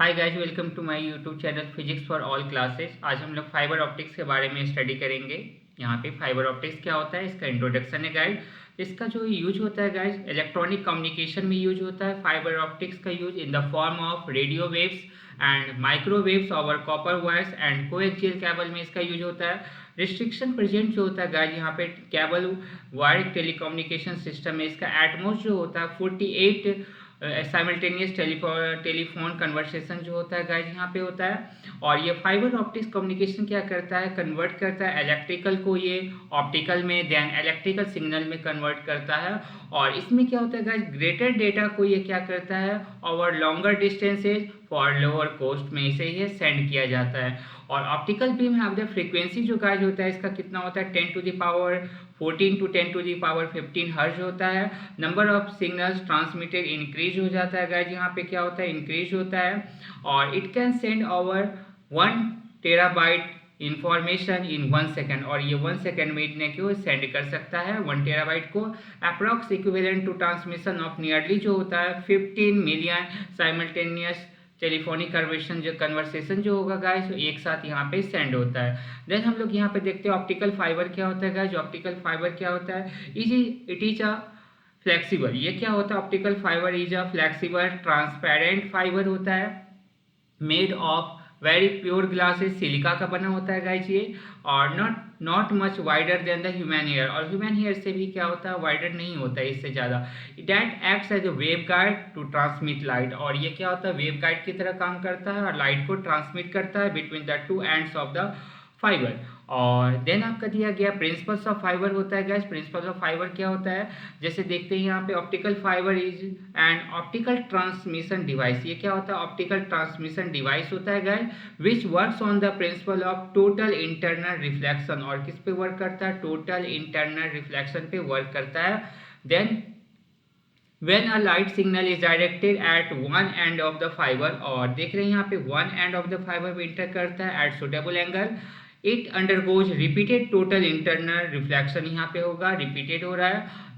Hi guys, welcome to my YouTube channel physics for all classes. आज हम लोग fibre optics के बारे में स्टडी करेंगे। यहाँ पे फाइबर ऑप्टिक्स क्या होता है, इसका इंट्रोडक्शन है गाइस। इसका जो यूज होता है गाइस, इलेक्ट्रॉनिक कम्युनिकेशन में यूज होता है। फाइबर ऑप्टिक्स का use in the form of radio waves and microwaves over copper wires and coaxial cable में इसका यूज होता है। रिस्ट्रिक्शन प्रेजेंट जो होता है गाइस, यहाँ पे केबल वायर टेलीकम्युनिकेशन सिस्टम में इसका एटमोस्ट जो होता है 48 साइमल्टेनियस टेलीफोन कन्वर्सेशन जो होता है गाइज यहाँ पे होता है। और ये फाइबर ऑप्टिक्स कम्युनिकेशन क्या करता है, कन्वर्ट करता है इलेक्ट्रिकल को ये ऑप्टिकल में, देन इलेक्ट्रिकल सिग्नल में कन्वर्ट करता है। और इसमें क्या होता है गाइज, ग्रेटर डेटा को ये क्या करता है, over longer distances for lower cost में इसे ये सेंड किया जाता है। और ऑप्टिकल बीम है द फ्रीक्वेंसी जो गाइज होता है इसका कितना होता है, 10⁻14 टू 10⁻15 हर्ज होता है। Number of signals transmitted increase हो जाता है गाइज, यहाँ पे क्या होता है, इंक्रीज होता है। और it can send over 1 terabyte information in 1 second, और ये 1 सेकेंड में इतने को सेंड कर सकता है 1 टेराबाइट को। Approx equivalent to transmission of nearly जो होता है 15 मिलियन साइमल्टेनियस टेलीफोनिक कन्वर्सेशन जो होगा गाइस एक साथ यहाँ पे सेंड होता है। देन हम लोग यहाँ पे देखते हैं ऑप्टिकल फाइबर क्या होता है गाइस। ऑप्टिकल फाइबर क्या होता है, इट इज अ फ्लेक्सिबल। ये क्या होता है, optical fibre is a flexible transparent fibre होता है, made of very pure glasses, silica का बना होता है गाइस ये। और not much wider than the human hair, और ह्यूमन हेयर से भी क्या होता है, वाइडर नहीं होता है इससे ज़्यादा। That acts as a wave guide to transmit light, और ये क्या होता है, वेव गाइड की तरह काम करता है और लाइट को ट्रांसमिट करता है between the two ends of the fibre. और देन आपका दिया गया प्रिंसिपल्स ऑफ फाइबर होता है गाइस। प्रिंसिपल्स ऑफ फाइबर क्या होता है, जैसे देखते हैं यहाँ पे optical fibre is and optical transmission device. ये क्या होता है, ऑप्टिकल ट्रांसमिशन डिवाइस होता है guys, which works on the principle of total internal reflection. और किस पे वर्क करता है, टोटल इंटरनल रिफ्लेक्शन पे वर्क करता है। Then when a light signal is directed at one end of the fiber, और देख रहे हैं यहाँ पे one end of the fiber में इंटर करता है at suitable angle, it undergoes repeated total internal reflection, यहाँ पे होगा repeated हो रहा है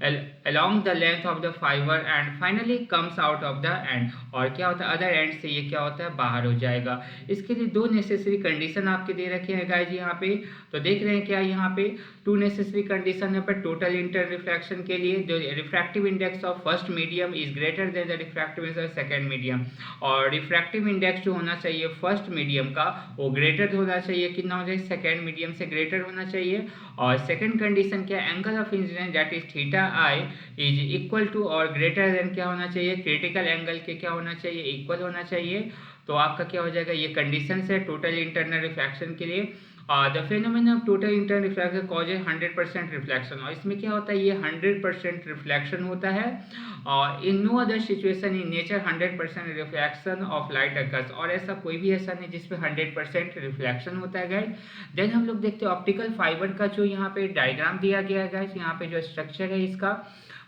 along the length of the fiber and finally comes out of the end, और क्या होता है, अदर एंड से ये क्या होता है, बाहर हो जाएगा। इसके लिए दो नेसेसरी कंडीशन आपके दे रखे हैं गाइज यहाँ पे। तो देख रहे हैं क्या यहाँ पे टू नेसेसरी कंडीशन है पर टोटल इंटर रिफ्रैक्शन के लिए, जो refractive index of first medium is greater than the refractive index of second medium, और रिफ्रैक्टिव इंडेक्स जो होना चाहिए फर्स्ट मीडियम का वो ग्रेटर होना चाहिए, कितना हो जाए, सेकंड मीडियम से ग्रेटर होना चाहिए। और सेकंड कंडीशन क्या, angle of incidence that is theta I is equal to और ग्रेटर देन क्या होना चाहिए, क्रिटिकल एंगल के क्या होना चाहिए, इक्वल होना चाहिए। तो आपका क्या हो जाएगा, ये कंडीशन है टोटल इंटरनल रिफ्रैक्शन के लिए। The phenomena of total internal refraction causes 100% reflection, और इसमें क्या होता है, ये 100% रिफ्लेक्शन होता है। और in no other situation in nature 100% reflection of light occurs, और ऐसा कोई भी ऐसा नहीं जिसमें 100% रिफ्लेक्शन होता है गाइस। देन हम लोग देखते हैं ऑप्टिकल फाइबर का जो यहाँ पे डायग्राम दिया गया है गाइस, यहाँ पे जो स्ट्रक्चर है इसका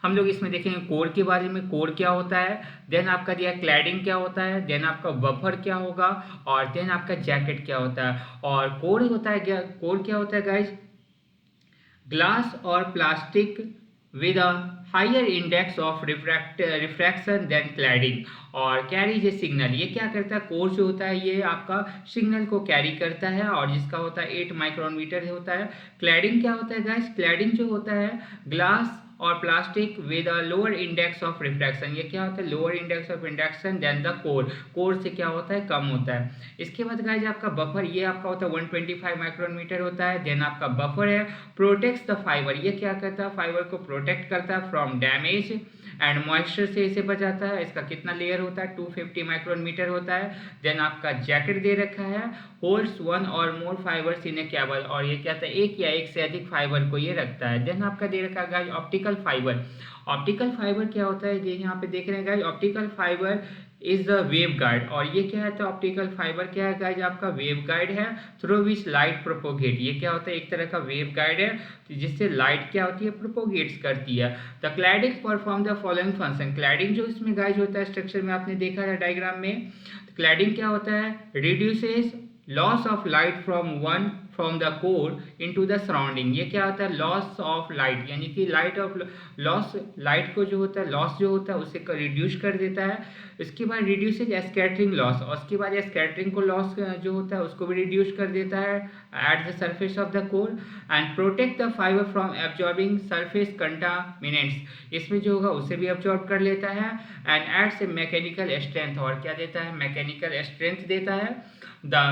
हम लोग इसमें देखेंगे कोर के बारे में, कोर क्या होता है, देन आपका दिया क्लैडिंग क्या होता है, देन आपका बफर क्या होगा, और देन आपका जैकेट क्या होता है। और कोर होता है क्या, कोर क्या होता है गाइज, ग्लास और plastic with a higher index of refraction than cladding, और कैरीज ए सिग्नल। ये क्या करता है, कोर जो होता है ये आपका सिग्नल को कैरी करता है और जिसका होता है 8 माइक्रोन मीटर होता है। क्लैडिंग क्या होता है गाइस, क्लैडिंग जो होता है ग्लास और plastic with a lower index of refraction, ये क्या होता है, lower index of refraction than the core, core से क्या होता है, कम होता है। इसके बाद गाइस आपका बफर, ये आपका होता है 125 माइक्रोन मीटर होता है। देन आपका बफर है प्रोटेक्ट्स द फाइबर, ये क्या करता है, फाइबर को प्रोटेक्ट करता है फ्रॉम डैमेज एंड मॉइस्चर से इसे बचाता है। इसका कितना लेयर होता है, 250 माइक्रोन मीटर होता है। देन आपका जैकेट दे रखा है, होल्ड्स वन और मोर फाइबर्स इन ए केबल, और ये क्या होता है, एक या एक से अधिक फाइबर को ये रखता है। देन आपका दे रखा है guys optical fibre. Optical fibre क्या होता है, ये यहाँ पे देख रहे हैं guys, optical fibre is the wave guide, और ये क्या है, तो ऑप्टिकल फाइबर क्या है गाइज, आपका वेव गाइड है थ्रू विच लाइट प्रोपोगेट। ये क्या होता है, एक तरह का वेव गाइड है जिससे लाइट क्या होती है, प्रोपोगेट्स करती है। The cladding perform the following function, cladding जो इसमें गाइज होता है स्ट्रक्चर में आपने देखा है डायग्राम में, क्लैडिंग क्या होता है, reduces loss of light from one from the core into the surrounding. ये क्या होता है, लॉस ऑफ लाइट, यानी कि लाइट ऑफ लॉस, लाइट को जो होता है लॉस जो होता है उसे रिड्यूस कर देता है। इसके बाद रिड्यूसेज स्कैटरिंग लॉस, और उसके बाद स्कैटरिंग को लॉस जो होता है उसको भी रिड्यूस कर देता है at the surface of the core, and protect the fibre from absorbing surface contaminants. इसमें जो होगा उसे भी एब्जॉर्ब कर लेता है, and aids a mechanical strength, और क्या देता है, मैकेनिकल स्ट्रेंथ देता है। द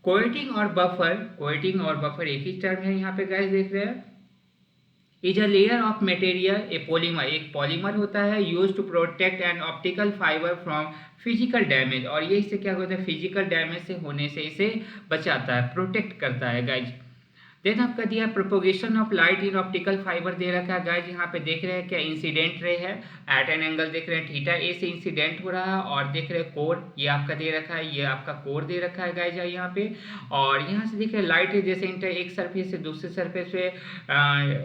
कोएटिंग और बफर, कोएटिंग और बफर एक ही टर्म है यहाँ पे गाइस देख रहे हैं, is a layer of material, a polymer, एक पॉलीमर होता है use to protect an optical fibre from physical damage, और ये इससे क्या होता है, फिजिकल डैमेज से होने से इसे बचाता है, प्रोटेक्ट करता है गाइज। देन आपका दिया propagation of light in optical fibre दे रखा है गाइज, यहाँ पे देख रहे हैं क्या इंसिडेंट रे है एट एन एंगल, देख रहे हैं थीटा ए से इंसिडेंट हो रहा है, और देख रहे हैं कोर ये आपका दे रखा है, ये आपका कोर दे रखा है गाइज यहाँ पे, और यहाँ से देख रहे हैं लाइट जैसे इंटर एक सरफेस से दूसरे सरफेस पे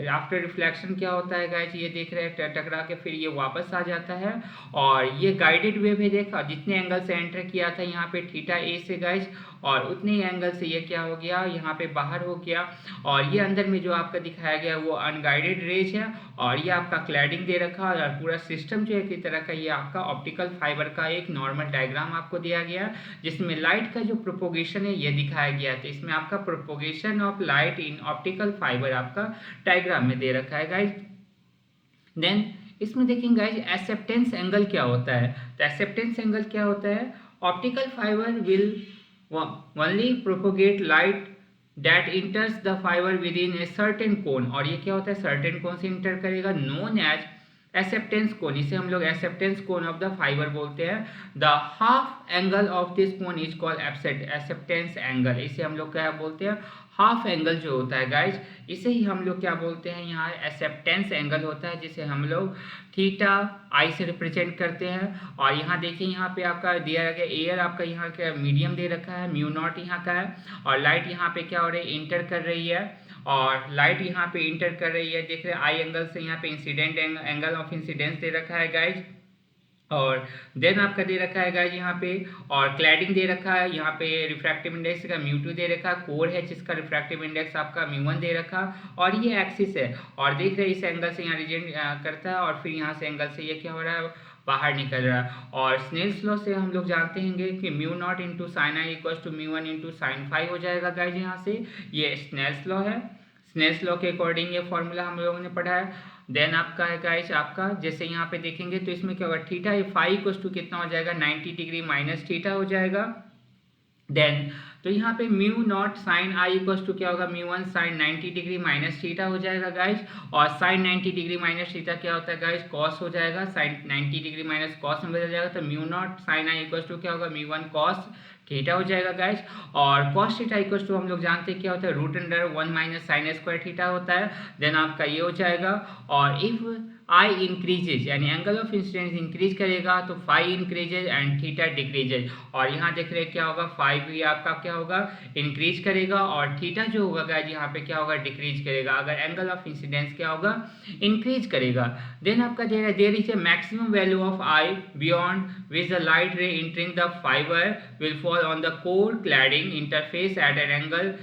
आफ्टर रिफ्लेक्शन क्या होता है गाइज, ये देख रहे हैं टकरा के फिर ये वापस आ जाता है, और ये गाइडेड वेव है, देखा जितने एंगल से एंटर किया था यहाँ पे थीटा ए से गाइज, और उतने ही एंगल से ये क्या हो गया, यहाँ पे बाहर हो गया, और ये अंदर में जो आपका दिखाया गया वो अनगाइडेड रेज है, और ये आपका क्लैडिंग दे रखा है, और पूरा सिस्टम जो है की तरह का ये आपका ऑप्टिकल फाइबर का एक नॉर्मल डायग्राम आपको दिया गया, जिसमें लाइट का जो प्रोपोगेशन है ये दिखाया गया था। इसमें आपका propagation of light in optical fibre आपका डायग्राम में दे रखा है गाइज। देन इसमें देखेंगे गाइज एक्सेप्टेंस एंगल क्या होता है, तो एक्सेप्टेंस एंगल क्या होता है, optical fibre will only propagate light that enters the fiber within a certain cone, और ये क्या होता है, certain cone से इंटर करेगा, known as acceptance cone, इसे हम लोग acceptance cone of the fiber बोलते हैं। the half angle of this cone is called acceptance angle, इसे हम लोग क्या बोलते हैं, हाफ एंगल जो होता है गाइज, इसे ही हम लोग क्या बोलते हैं, यहाँ एक्सेप्टेंस एंगल होता है, जिसे हम लोग थीटा आई से रिप्रेजेंट करते हैं। और यहाँ देखिए यहाँ पे आपका दिया गया एयर आपका यहाँ का मीडियम दे रखा है, म्यू नॉट यहाँ का है, और लाइट यहाँ पे क्या हो रही है, इंटर कर रही है, और लाइट यहाँ पे इंटर कर रही है, देख रहे हैं आई एंगल से, यहाँ पे इंसिडेंट एंगल ऑफ इंसिडेंस दे रखा है गाइज, और देन आपका दे रखा है गाइज यहाँ पे, और क्लैडिंग दे रखा है, यहाँ पे रिफ्रैक्टिव इंडेक्स का μ2 दे रखा, कोर है जिसका रिफ्रैक्टिव इंडेक्स आपका μ1 दे रखा, और ये एक्सिस है, और देख रहे हैं इस एंगल से यहाँ रिजेंट करता है, और फिर यहाँ से एंगल से ये क्या हो रहा है, बाहर निकल रहा है। और स्नेल्स लॉ से हम लोग जानते हैं कि mu naught into sine I equal to μ1 into sine five हो जाएगा गाइज, यहाँ से ये स्नेल्स लॉ है, स्नेल्स लॉ के अकॉर्डिंग ये फॉर्मूला हम लोगों ने पढ़ा है। देन आपका है गाइस आपका जैसे यहाँ पे देखेंगे तो इसमें क्या होगा, थीटा फाई इक्वल टू कितना हो जाएगा, 90 डिग्री माइनस थीटा हो जाएगा। देन तो यहाँ पे mu not sine I equal to क्या होगा, μ1 साइन 90 डिग्री माइनस थीटा हो जाएगा गाइज, और साइन 90 डिग्री माइनस थीटा क्या होता है गाइज, कॉस हो जाएगा, साइन 90 डिग्री माइनस कॉस में बदल जाएगा, तो mu not sine I equal to क्या होगा, μ1 कॉस थीटा हो जाएगा गाइज। और कॉस थीटा इक्वल टू हम लोग जानते हैं क्या होता है, root under 1 minus sine square theta होता है। देन आपका ये हो जाएगा, और इफ आई इंक्रीजेज यानी एंगल ऑफ इंसिडेंस इंक्रीज करेगा तो phi increases and theta decreases, और यहाँ देख रहे हैं क्या होगा, फाई भी आपका क्या होगा, इंक्रीज करेगा, और थीटा जो होगा गाइज यहाँ पे क्या होगा, डिक्रीज करेगा, अगर एंगल ऑफ इंसिडेंस क्या होगा, इंक्रीज करेगा। देन आपका there is a maximum value of i beyond which the light ray entering the fibre will fall on the core cladding interface at an angle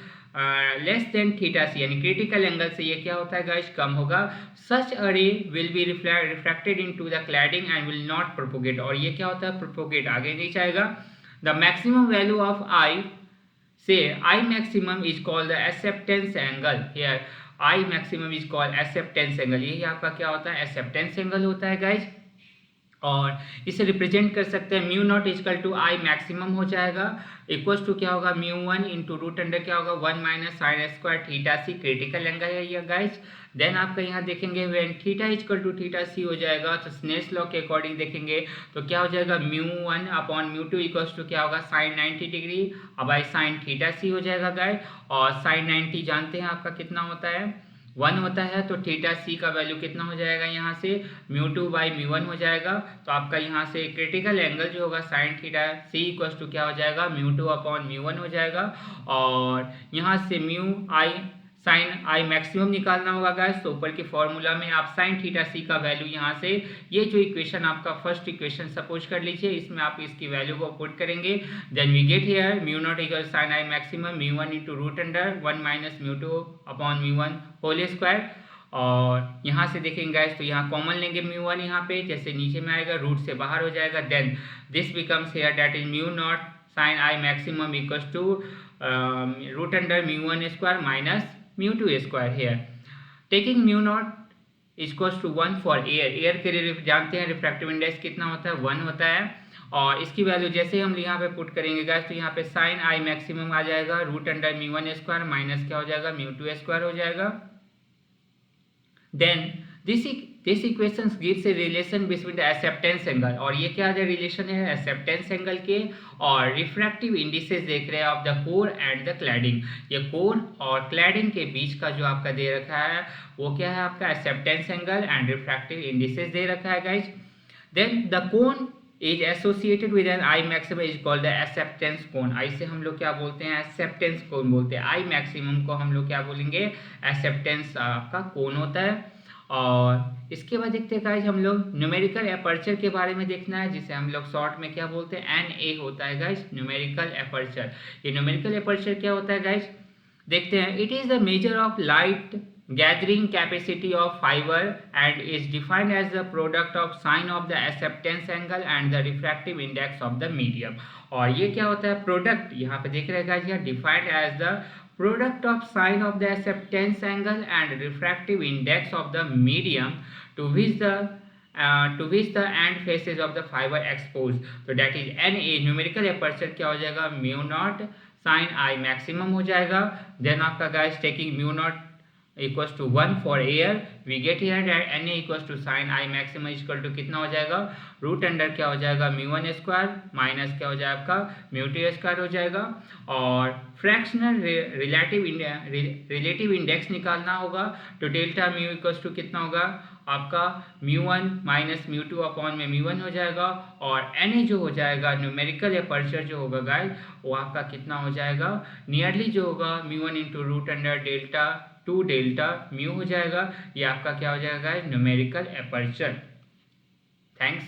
less than theta c, यानी critical angle से ये क्या होता है guys, कम होगा। Such a ray will be refracted into the cladding and will not propagate, और ये क्या होता है, प्रोपोगेट आगे नहीं जाएगा। The maximum value of i से i maximum is called the acceptance angle, here i maximum is called acceptance angle, यही आपका क्या होता है, एक्सेप्टेंस एंगल होता है गाइज। और इसे रिप्रेजेंट कर सकते हैं mu not equal to I maximum हो जाएगा, इक्वल्स टू क्या होगा, μ1 इंटू रूट अंडर क्या होगा, 1 minus sine square theta c, critical angle है ये गाइज। देन आपका यहाँ देखेंगे when theta equal to theta c हो जाएगा तो स्नेल्स लॉ के अकॉर्डिंग देखेंगे तो क्या हो जाएगा, μ1 अपॉन μ2 इक्वल्स टू क्या होगा, साइन 90 डिग्री अब आई साइन थीटा सी हो जाएगा गाइज। और साइन 90 जानते हैं आपका कितना होता है, 1 होता है, तो थीटा सी का वैल्यू कितना हो जाएगा, यहाँ से μ2 बाई μ1 हो जाएगा। तो आपका यहाँ से क्रिटिकल एंगल जो होगा sine theta C equal to क्या हो जाएगा, μ2 अपॉन μ1 हो जाएगा। और यहाँ से mu i sine i maximum निकालना होगा गाइस। तो ऊपर के फॉर्मूला में आप साइन थीटा सी का वैल्यू यहाँ से, ये जो इक्वेशन आपका फर्स्ट इक्वेशन सपोज कर लीजिए, इसमें आप इसकी वैल्यू को पुट करेंगे। Then we get here mu naught equal sine i maximum mu one into root under 1 minus mu two upon mu one whole square. और यहाँ से देखेंगे गाइस तो यहाँ कॉमन लेंगे म्यू वन, यहाँ पे जैसे नीचे में आएगा रूट से बाहर हो जाएगा। Then this becomes here that is mu not sine i maximum equals to root under mu one square minus mu two square. Here taking mu naught equals to 1 for air, air के लिए जानते हैं refractive index कितना होता है, 1 होता है। और इसकी वैल्यू जैसे हम यहाँ पे पुट करेंगे गाइस तो यहाँ पे साइन आई मैक्सिमम आ जाएगा root under mu one square minus क्या हो जाएगा म्यू टू स्क्वायर हो जाएगा। Then this equation gives a relation between the acceptance angle, और ये क्या रिलेशन है एक्सेप्टेंस एंगल के और रिफ्रैक्टिव इंडिसेस देख रहे हैं of the core and the cladding. ये कोर और क्लैडिंग के बीच का जो आपका दे रखा है वो क्या है आपका acceptance angle and refractive indices दे रखा है guys. Then the cone is associated with an i maximum is called the acceptance cone. I से हम लोग क्या बोलते हैं एक्सेप्टेंस कोन बोलते हैं, आई मैक्सिमम को हम लोग क्या बोलेंगे एक्सेप्टेंस आपका कोन होता है। और इसके बाद देखते हैं गाइज हम लोग न्यूमेरिकल एपर्चर के बारे में देखना है, जिसे हम लोग शॉर्ट में क्या बोलते हैं NA होता है गाइज न्यूमेरिकल एपर्चर। ये न्यूमेरिकल एपर्चर क्या होता है गाइज देखते हैं। It is the measure of light gathering capacity of fiber and is defined as the product of sine of the acceptance angle and the refractive index of the medium। और ये क्या होता है प्रोडक्ट, यहाँ पे देख रहे हैं guys defined as the product of sine of the acceptance angle and refractive index of the medium to which the end faces of the fiber exposed। तो that is NA numerical aperture क्या हो जाएगा mu not sine i maximum हो जाएगा। Then आपका guys taking mu naught equals to 1 for air we get here that NA equals to sine i maximum equal to कितना हो जाएगा root under क्या हो जाएगा म्यू वन स्क्वायर माइनस क्या हो जाएगा आपका म्यू टू स्क्वायर हो जाएगा। और फ्रैक्शनल रिलेटिव इंडेक्स निकालना होगा तो डेल्टा म्यू इक्वल्स टू कितना होगा आपका mu one minus mu two upon में म्यू वन हो जाएगा। और NA जो हो जाएगा न्यूमेरिकल एपर्चर जो होगा गाइस वो आपका कितना हो जाएगा नियरली जो होगा mu one into root under delta two delta mu हो जाएगा। ये आपका क्या हो जाएगा न्यूमेरिकल एपर्चर। थैंक्स।